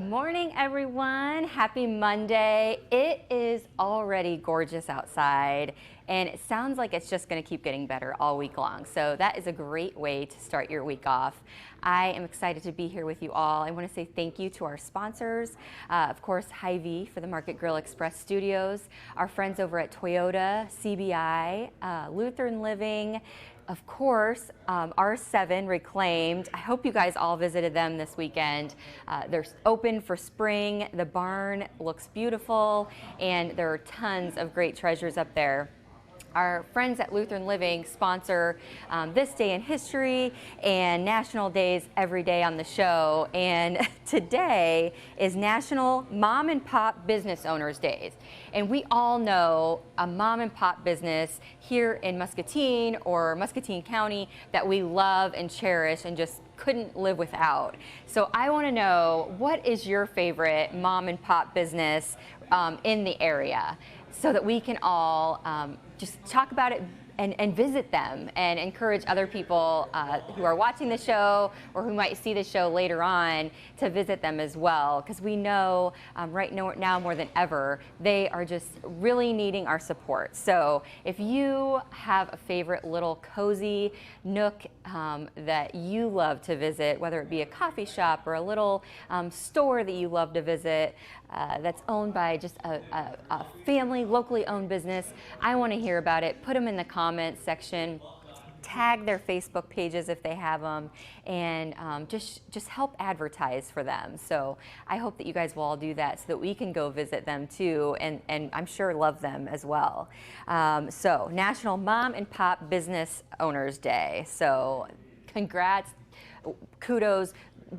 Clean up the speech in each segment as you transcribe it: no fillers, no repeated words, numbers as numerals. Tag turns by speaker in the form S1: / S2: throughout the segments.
S1: morning, everyone. Happy Monday. It is already gorgeous outside, and it sounds like it's just going to keep getting better all week long. So that is a great way to start your week off. I am excited to be here with you all. I want to say thank you to our sponsors, of course, Hy-Vee for the Market Grill Express Studios, our friends over at Toyota, CBI, Lutheran Living, of course, R7 Reclaimed. I hope you guys all visited them this weekend. They're open for spring. The barn looks beautiful, and there are tons of great treasures up there. Our friends at Lutheran Living sponsor This Day in History and National Days every day on the show. And today is National Mom and Pop Business Owners Days. And we all know a mom and pop business here in Muscatine or Muscatine County that we love and cherish and just couldn't live without. So I want to know, what is your favorite mom and pop business in the area, so that we can all just talk about it and visit them and encourage other people who are watching the show or who might see the show later on to visit them as well, because we know right now more than ever they are just really needing our support. So if you have a favorite little cozy nook that you love to visit, whether it be a coffee shop or a little store that you love to visit, that's owned by just a family, locally owned business, I want to hear about it. Put them in the comments section. Tag their Facebook pages if they have them, and just help advertise for them. So I hope that you guys will all do that so that we can go visit them too, and I'm sure love them as well. So National Mom and Pop Business Owners Day. So congrats, kudos.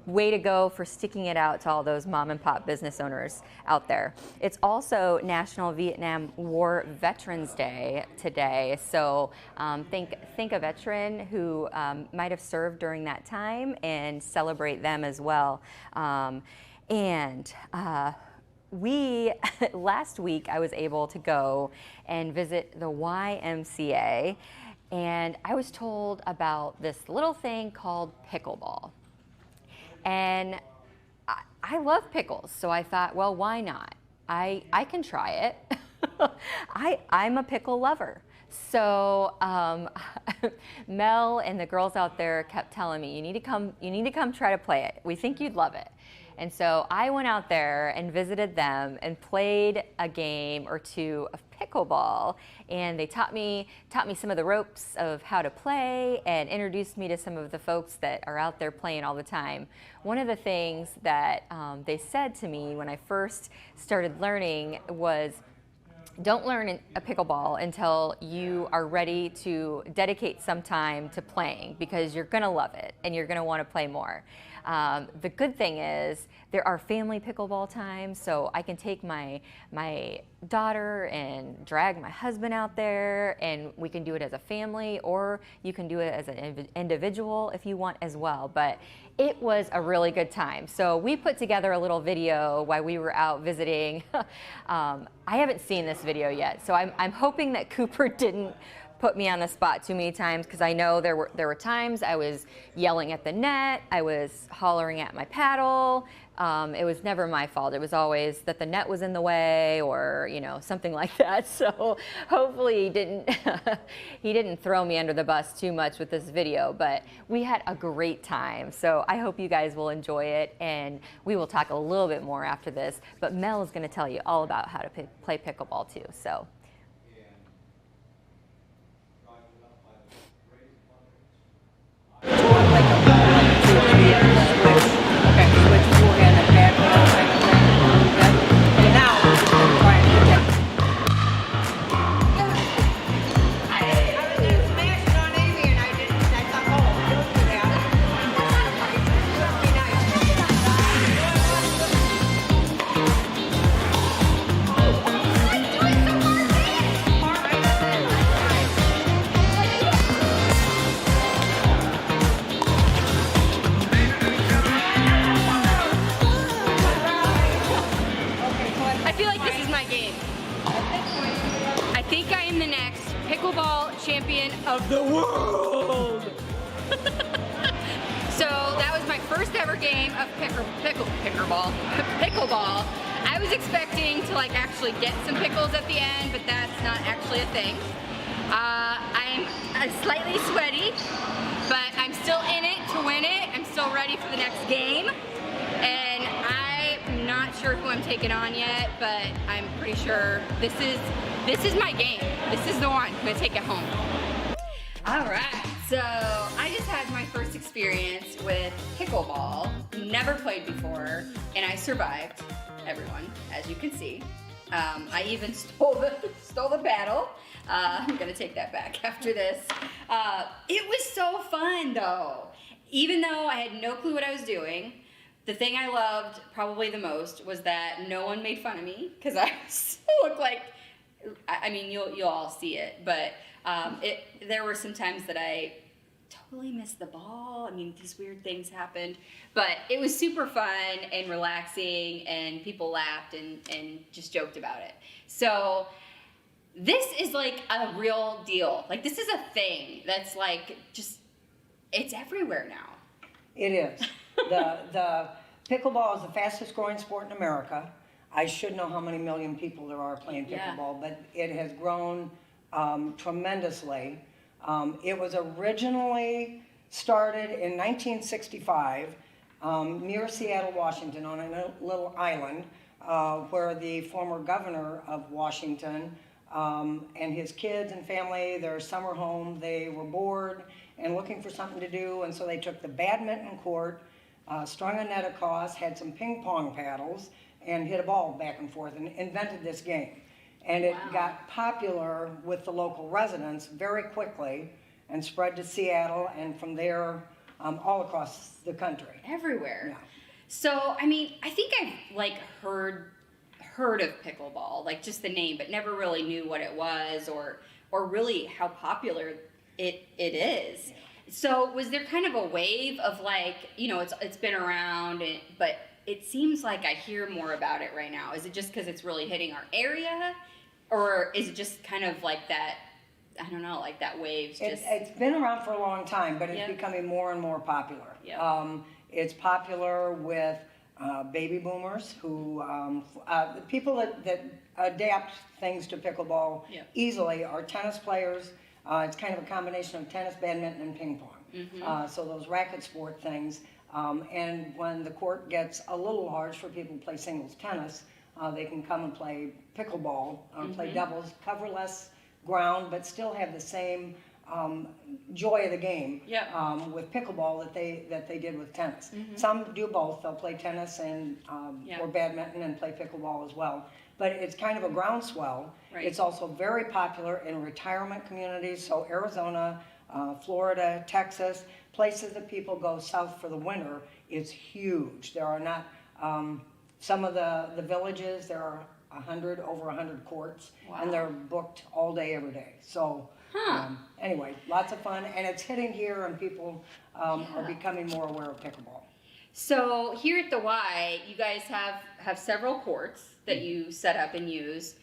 S1: Way to go for sticking it out to all those mom and pop business owners out there. It's also National Vietnam War Veterans Day today. So think a veteran who might have served during that time and celebrate them as well. Last week I was able to go and visit the YMCA, and I was told about this little thing called pickleball. And I love pickles, so I thought, well, why not? I can try it. I'm a pickle lover. So Mel and the girls out there kept telling me, you need to come try to play it. We think you'd love it. And so I went out there and visited them and played a game or two of pickleball, and they taught me some of the ropes of how to play and introduced me to some of the folks that are out there playing all the time. One of the things that they said to me when I first started learning was, don't learn a pickleball until you are ready to dedicate some time to playing, because you're going to love it and you're going to want to play more. The good thing is there are family pickleball times, so I can take my daughter and drag my husband out there, and we can do it as a family, or you can do it as an individual if you want as well. But it was a really good time. So we put together a little video while we were out visiting. I haven't seen this video yet, so I'm hoping that Cooper didn't put me on the spot too many times, because I know there were times I was yelling at the net, I was hollering at my paddle. It was never my fault. It was always that the net was in the way, or something like that. So hopefully he didn't throw me under the bus too much with this video, but we had a great time. So I hope you guys will enjoy it, and we will talk a little bit more after this, but Mel is going to tell you all about how to play pickleball too. So. I think I am the next pickleball champion of the world. So that was my first ever game of pickleball. Pickleball. I was expecting to like actually get some pickles at the end, but that's not actually a thing. I'm slightly sweaty, but I'm still in it to win it. I'm still ready for the next game, and I'm not sure who I'm taking on yet, but I'm pretty sure this is my game. This is the one. I'm gonna take it home. All right, so I just had my first experience with pickleball. Never played before, and I survived. Everyone, as you can see, I even stole the paddle. I'm gonna take that back after this. It was so fun though. Even though I had no clue what I was doing, the thing I loved probably the most was that no one made fun of me because I looked like, I mean, you'll all see it, but there were some times that I totally missed the ball. I mean, these weird things happened, but it was super fun and relaxing, and people laughed and just joked about it. So this is like a real deal. Like, this is a thing that's like it's everywhere now.
S2: It is. The pickleball is the fastest growing sport in America. I should know how many million people there are playing pickleball, but it has grown tremendously. It was originally started in 1965 near Seattle, Washington, on a little island where the former governor of Washington and his kids and family, their summer home, they were bored and looking for something to do, and so they took the badminton court, strung a net across, had some ping pong paddles, and hit a ball back and forth, and invented this game. And it got popular with the local residents very quickly and spread to Seattle, and from there all across the country.
S1: Everywhere.
S2: Yeah.
S1: So, I mean, I think I've like heard of pickleball, like just the name, but never really knew what it was or really how popular it is. Yeah. So was there kind of a wave of like, you know, it's been around, but it seems like I hear more about it right now. Is it just because it's really hitting our area? Or is it just kind of like that, I don't know, like that wave's just...
S2: It's been around for a long time, but it's becoming more and more popular.
S1: Yep.
S2: It's popular with baby boomers who, the people that adapt things to pickleball easily are tennis players. It's kind of a combination of tennis, badminton, and ping pong. Mm-hmm. So those racket sport things. And when the court gets a little large for people to play singles tennis, they can come and play pickleball, play doubles, cover less ground, but still have the same joy of the game with pickleball that they did with tennis. Mm-hmm. Some do both. They'll play tennis and or badminton and play pickleball as well. But it's kind of a groundswell. Right. It's also very popular in retirement communities, so Arizona, Florida, Texas, places that people go south for the winter. It's huge. There are not... some of the villages, there are over 100 courts, and they're booked all day, every day. So anyway, lots of fun, and it's hitting here, and people are becoming more aware of pickleball.
S1: So here at the Y, you guys have several courts that you set up and use.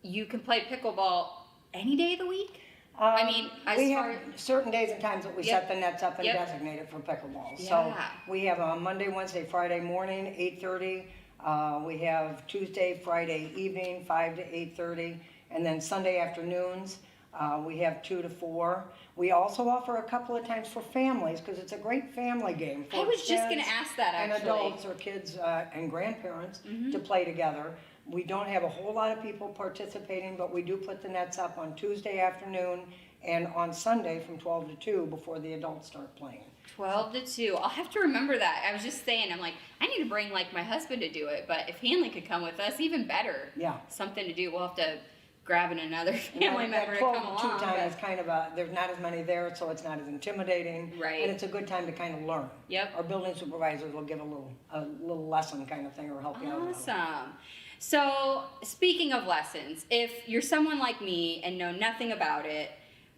S1: You can play pickleball any day of the week? I mean,
S2: we have certain days and times that we set the nets up and designate it for pickleball. So we have a Monday, Wednesday, Friday morning, 8:30. We have Tuesday, Friday evening, 5 to 8:30, and then Sunday afternoons we have 2 to 4. We also offer a couple of times for families because it's a great family game. For
S1: I was just going to ask that actually.
S2: And adults or kids and grandparents to play together. We don't have a whole lot of people participating, but we do put the nets up on Tuesday afternoon and on Sunday from 12 to 2 before the adults start playing.
S1: 12 to 2. I'll have to remember that. I was just saying, I'm like, I need to bring like my husband to do it, but if Hanley could come with us, even better. Yeah. Something to do. We'll have to grab another family member to come along.
S2: 12 to 2 time is kind of there's not as many there, so it's not as intimidating.
S1: Right.
S2: And it's a good time to kind of learn.
S1: Yep.
S2: Our building supervisors will give a little lesson kind of thing or help you out.
S1: Awesome. So speaking of lessons, if you're someone like me and know nothing about it,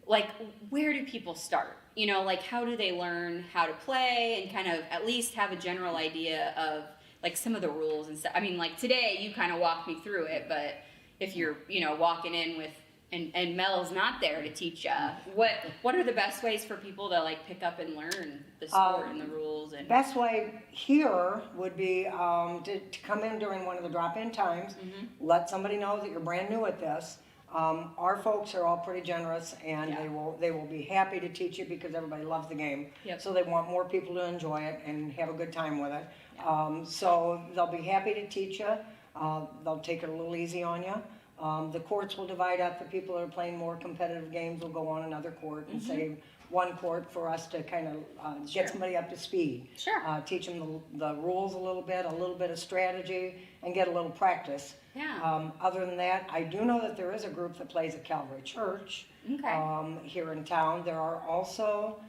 S1: like where do people start? You know, like how do they learn how to play and kind of at least have a general idea of like some of the rules and stuff? I mean, like today you kind of walked me through it, but if you're, you know, walking in with and Mel's not there to teach you, what are the best ways for people to like pick up and learn the sport and the rules? And
S2: best way here would be to come in during one of the drop-in times, let somebody know that you're brand new at this. Our folks are all pretty generous, and they will be happy to teach you because everybody loves the game. So they want more people to enjoy it and have a good time with it. So they'll be happy to teach you. They'll take it a little easy on you. The courts will divide up. The people that are playing more competitive games will go on another court and save one court for us to kind of get somebody up to speed. Teach them the rules a little bit of strategy, and get a little practice. Other than that, I do know that there is a group that plays at Calvary Church here in town. There are also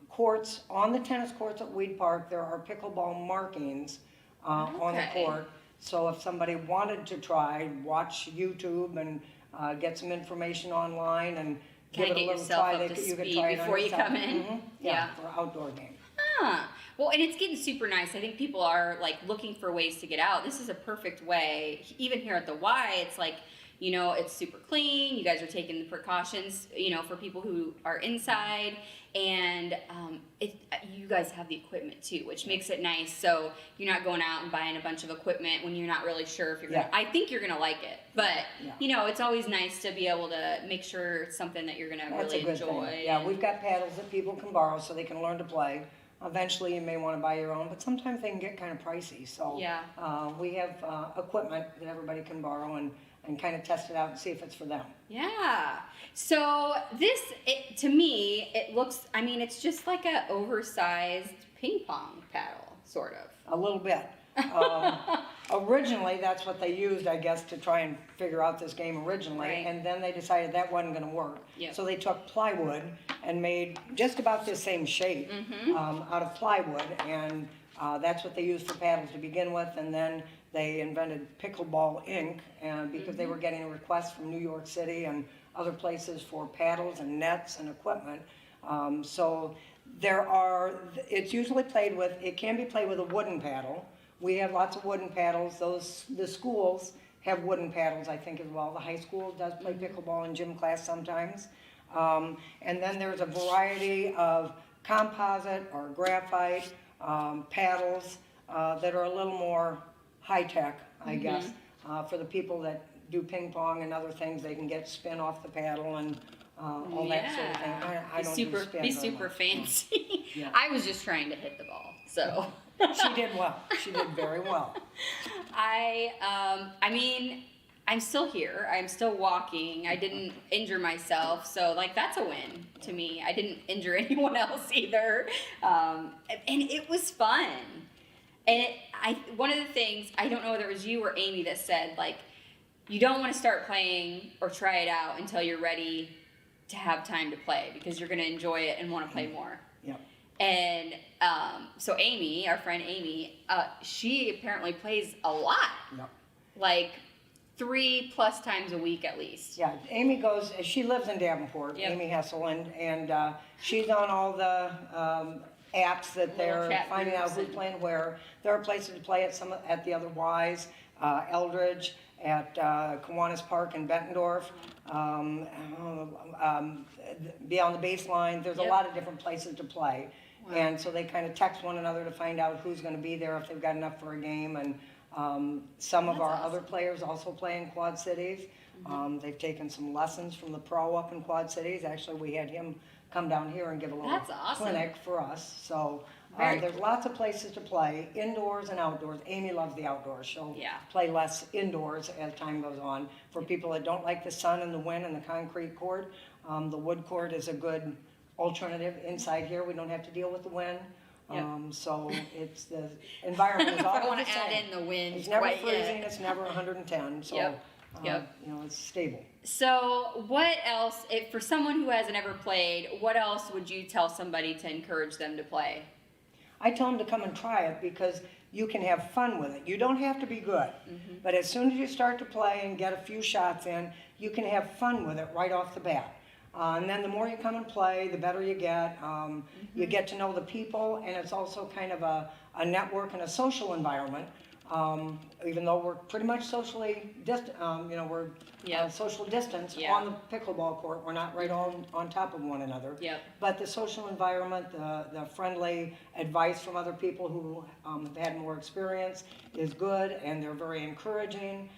S2: courts, on the tennis courts at Weed Park, there are pickleball markings on the court. So if somebody wanted to try, watch YouTube and get some information online and give it a little try, you could try it
S1: before you come in.
S2: For an outdoor game.
S1: Well, and it's getting super nice. I think people are like looking for ways to get out. This is a perfect way. Even here at the Y, it's like, you know, it's super clean. You guys are taking the precautions, you know, for people who are inside, and you guys have the equipment too, which makes it nice. So you're not going out and buying a bunch of equipment when you're not really sure if you're gonna. I think you're gonna like it, but you know, it's always nice to be able to make sure it's something that you're gonna really enjoy.
S2: Thing. Yeah, we've got paddles that people can borrow so they can learn to play. Eventually, you may want to buy your own, but sometimes they can get kind of pricey. So we have equipment that everybody can borrow and kind of test it out and see if it's for them.
S1: So this, to me, it looks, I mean, it's just like an oversized ping pong paddle, sort of.
S2: A little bit. Originally, that's what they used, I guess, to try and figure out this game originally, and then they decided that wasn't going to work. So they took plywood and made just about the same shape out of plywood, and that's what they used for paddles to begin with, and then they invented Pickleball Inc. And because they were getting requests from New York City and other places for paddles and nets and equipment. So it's usually played with, it can be played with a wooden paddle. We have lots of wooden paddles. The schools have wooden paddles, I think, as well. The high school does play pickleball in gym class sometimes. And then there's a variety of composite or graphite paddles that are a little more high-tech, I guess. For the people that do ping pong and other things, they can get spin off the paddle and all that sort of thing. I don't do spin
S1: be super fancy. I was just trying to hit the ball, so.
S2: She did well. She did very well.
S1: I mean, I'm still here. I'm still walking. I didn't injure myself, so like that's a win to me. I didn't injure anyone else either, and it was fun. And one of the things, I don't know whether it was you or Amy that said, like, you don't want to start playing or try it out until you're ready to have time to play because you're going to enjoy it and want to play more. And so Amy, our friend Amy, she apparently plays a lot, like 3+ times a week at least.
S2: Amy goes, she lives in Davenport, Amy Hessel, and she's on all the apps that they're finding out who's playing where. There are places to play at the other Ys, Eldridge, at Kiwanis Park in Bettendorf, beyond the baseline. There's a lot of different places to play. And so they kind of text one another to find out who's going to be there, if they've got enough for a game. And some of our other players also play in Quad Cities. They've taken some lessons from the pro up in Quad Cities. Actually, we had him come down here and give a little clinic for us. So there's lots of places to play, indoors and outdoors. Amy loves the outdoors. She'll play less indoors as time goes on. For people that don't like the sun and the wind and the concrete court, the wood court is a good alternative. Inside here, we don't have to deal with the wind. So it's the environment is always the same. I want to add
S1: in the wind.
S2: It's never freezing. It's never 110. So you know, it's stable.
S1: So what else, for someone who hasn't ever played, what else would you tell somebody to encourage them to play?
S2: I tell them to come and try it because you can have fun with it. You don't have to be good, but as soon as you start to play and get a few shots in, you can have fun with it right off the bat. And then the more you come and play, the better you get. You get to know the people, and it's also kind of a network and a social environment Even though we're pretty much socially distant, we're social distance on the pickleball court. We're not right on top of one another.
S1: Yep.
S2: But the social environment, the friendly advice from other people who have had more experience is good, and they're very encouraging.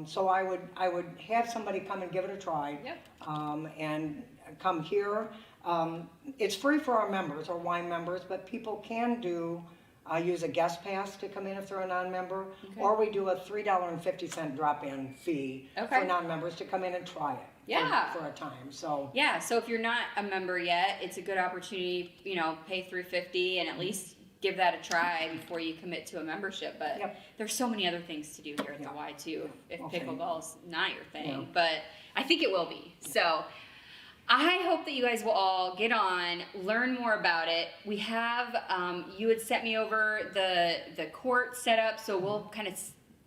S2: So I would have somebody come and give it a try.
S1: Yep.
S2: And come here. It's free for our members or wine members, but people can use a guest pass to come in if they're a non-member, or we do a $3.50 drop-in fee for non-members to come in and try it for a time. So
S1: so if you're not a member yet, it's a good opportunity, pay $3.50 and at least give that a try before you commit to a membership. But there's so many other things to do here at the Y too, if pickleball's not your thing, but I think it will be. So I hope that you guys will all get on, learn more about it. We have, you had sent me over the court setup, so we'll kind of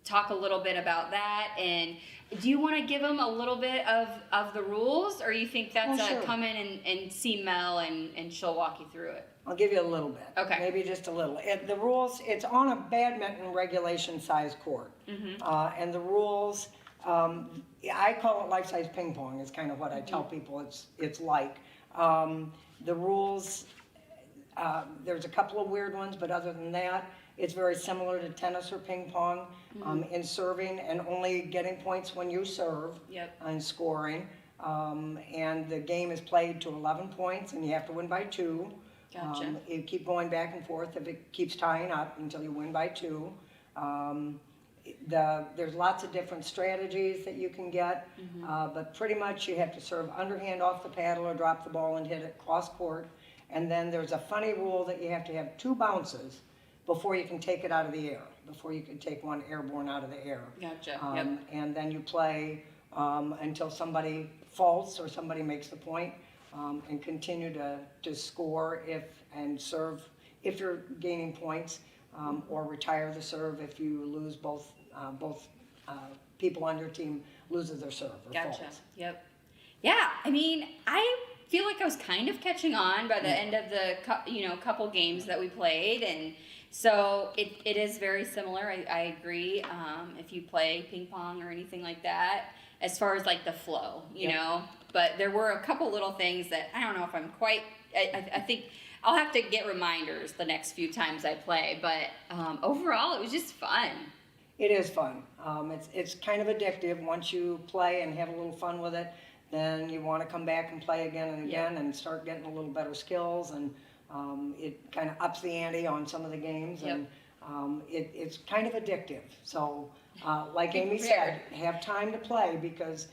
S1: talk a little bit about that. And do you want to give them a little bit of the rules, or you think that's come in and see Mel and she'll walk you through it?
S2: I'll give you a little bit.
S1: Okay.
S2: Maybe just a little. The rules, it's on a badminton regulation size court. And the rules, I call it life-size ping pong is kind of what I tell people it's like. The rules, there's a couple of weird ones, but other than that, it's very similar to tennis or ping pong in serving and only getting points when you serve and scoring. And the game is played to 11 points, and you have to win by 2.
S1: Gotcha.
S2: You keep going back and forth if it keeps tying up until you win by 2. There's lots of different strategies that you can get, but pretty much you have to serve underhand off the paddle or drop the ball and hit it cross court. And then there's a funny rule that you have to have 2 bounces before you can take it out of the air, before you can take one airborne out of the air.
S1: Gotcha.
S2: And then you play until somebody faults or somebody makes the point, and continue to score and serve if you're gaining points. Or retire the serve if you lose both people on your team loses their serve or faults.
S1: Yep. Yeah, I mean, I feel like I was kind of catching on by the end of the couple games that we played, and so it is very similar. I agree. If you play ping pong or anything like that, as far as like the flow, you know. But there were a couple little things that I don't know if I'm quite. I think I'll have to get reminders the next few times I play, but overall it was just fun.
S2: It is fun. It's kind of addictive. Once you play and have a little fun with it, then you want to come back and play again and again and start getting a little better skills, and it kind of ups the ante on some of the games, and it's kind of addictive. So like Amy said, have time to play, because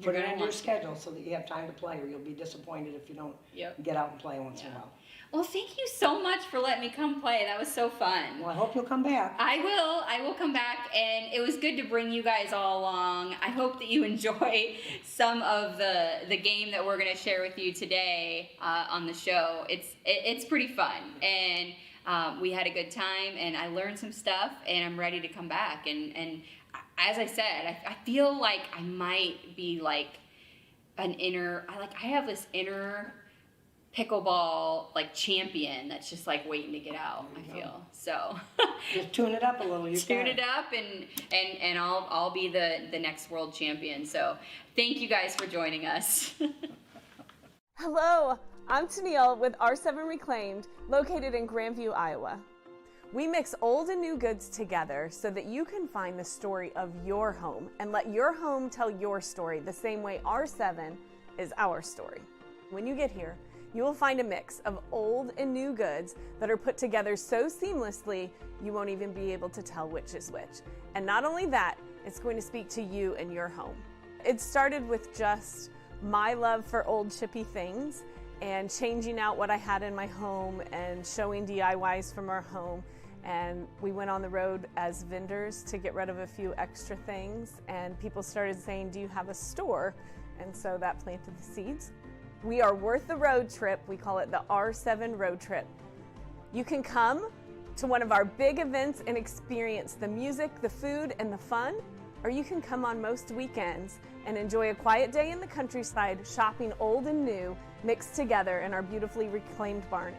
S2: put it in your schedule so that you have time to play, or you'll be disappointed if you don't get out and play once in a while.
S1: Well, thank you so much for letting me come play. That was so fun.
S2: Well, I hope you'll come back.
S1: I will come back, and it was good to bring you guys all along. I hope that you enjoy some of the game that we're going to share with you today on the show. It's pretty fun, and we had a good time, and I learned some stuff, and I'm ready to come back. And as I said, I feel like I might be like I have this inner pickleball like champion that's just like waiting to get out. I feel so.
S2: Just tune it up a little.
S1: Tune it up, and I'll be the next world champion. So thank you guys for joining us.
S3: Hello, I'm Tennille with R7 Reclaimed, located in Grandview, Iowa. We mix old and new goods together so that you can find the story of your home and let your home tell your story the same way R7 is our story. When you get here, you will find a mix of old and new goods that are put together so seamlessly you won't even be able to tell which is which. And not only that, it's going to speak to you and your home. It started with just my love for old chippy things and changing out what I had in my home and showing DIYs from our home. And we went on the road as vendors to get rid of a few extra things, and people started saying, "Do you have a store?" And so that planted the seeds. We are worth the road trip. We call it the R7 road trip. You can come to one of our big events and experience the music, the food, and the fun, or you can come on most weekends and enjoy a quiet day in the countryside, shopping old and new mixed together in our beautifully reclaimed barn.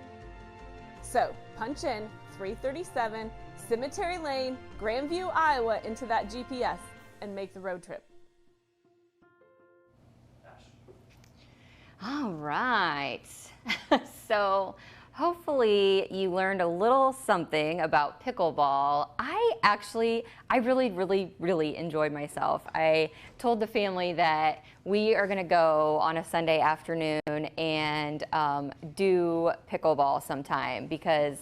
S3: So punch in 337 Cemetery Lane, Grandview, Iowa into that GPS and make the road trip.
S1: All right. So hopefully you learned a little something about pickleball. I really enjoyed myself. I told the family that we are gonna go on a Sunday afternoon and do pickleball sometime because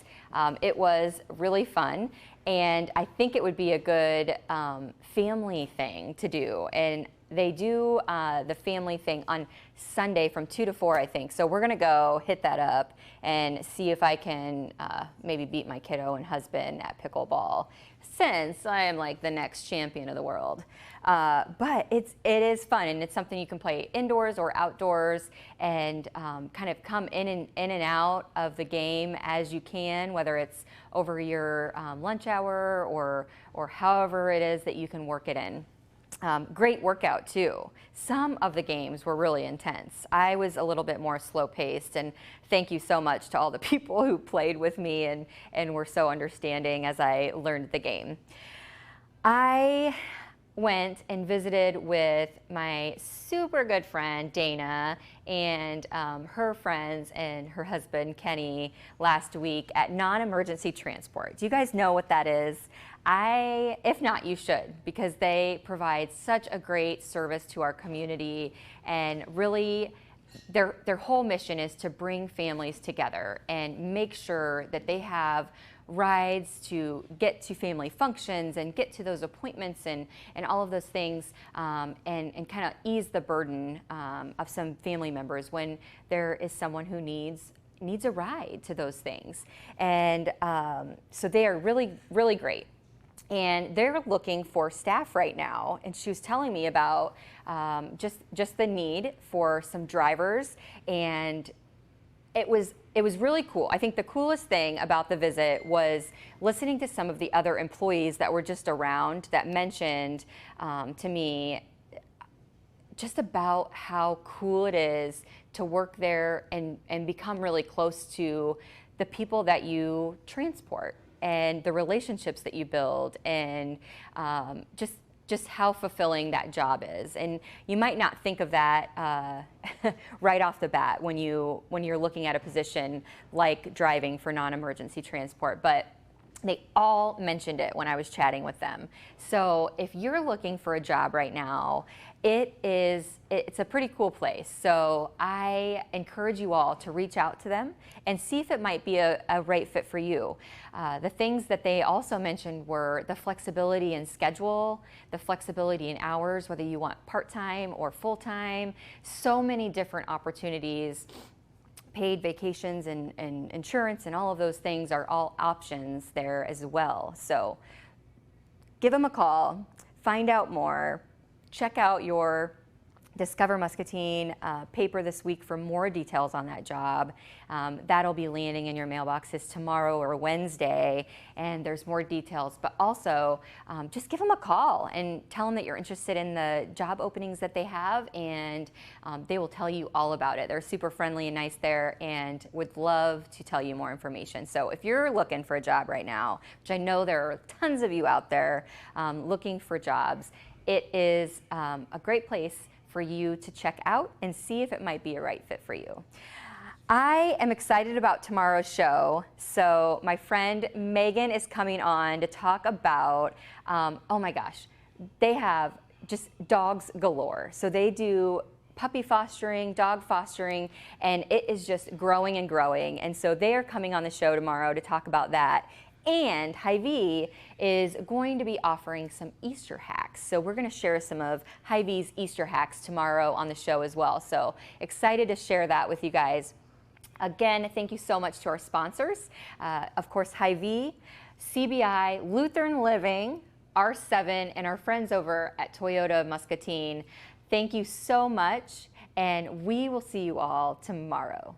S1: it was really fun. And I think it would be a good family thing to do. And they do the family thing on Sunday from 2 to 4, I think. So we're gonna go hit that up and see if I can maybe beat my kiddo and husband at pickleball, since I am like the next champion of the world. But it is fun, and it's something you can play indoors or outdoors, and kind of come in and out of the game as you can, whether it's over your lunch hour or however it is that you can work it in. Great workout too. Some of the games were really intense. I was a little bit more slow paced, and thank you so much to all the people who played with me and were so understanding as I learned the game. I went and visited with my super good friend Dana and her friends and her husband Kenny last week at Non-Emergency Transport. Do you guys know what that is? If not, you should, because they provide such a great service to our community, and really their whole mission is to bring families together and make sure that they have rides to get to family functions and get to those appointments and all of those things, and kind of ease the burden of some family members when there is someone who needs a ride to those things. And so they are really great. And they're looking for staff right now. And she was telling me about just the need for some drivers, and it was really cool. I think the coolest thing about the visit was listening to some of the other employees that were just around that mentioned to me just about how cool it is to work there and become really close to the people that you transport and the relationships that you build, and just how fulfilling that job is. And you might not think of that right off the bat when you're looking at a position like driving for non-emergency transport, but they all mentioned it when I was chatting with them. So if you're looking for a job right now, it's a pretty cool place. So I encourage you all to reach out to them and see if it might be a right fit for you. The things that they also mentioned were the flexibility in schedule, the flexibility in hours, whether you want part-time or full-time, so many different opportunities. Paid vacations and insurance and all of those things are all options there as well. So give them a call, find out more, check out your Discover Muscatine paper this week for more details on that job. That'll be landing in your mailboxes tomorrow or Wednesday, and there's more details. But also, just give them a call and tell them that you're interested in the job openings that they have, and they will tell you all about it. They're super friendly and nice there, and would love to tell you more information. So if you're looking for a job right now, which I know there are tons of you out there looking for jobs, it is a great place for you to check out and see if it might be a right fit for you. I am excited about tomorrow's show. So my friend Megan is coming on to talk about, oh my gosh, they have just dogs galore. So they do puppy fostering, dog fostering, and it is just growing and growing. And so they are coming on the show tomorrow to talk about that. And Hy-Vee is going to be offering some Easter hacks. So we're going to share some of Hy-Vee's Easter hacks tomorrow on the show as well. So excited to share that with you guys. Again, thank you so much to our sponsors. Of course, Hy-Vee, CBI, Lutheran Living, R7, and our friends over at Toyota Muscatine. Thank you so much, and we will see you all tomorrow.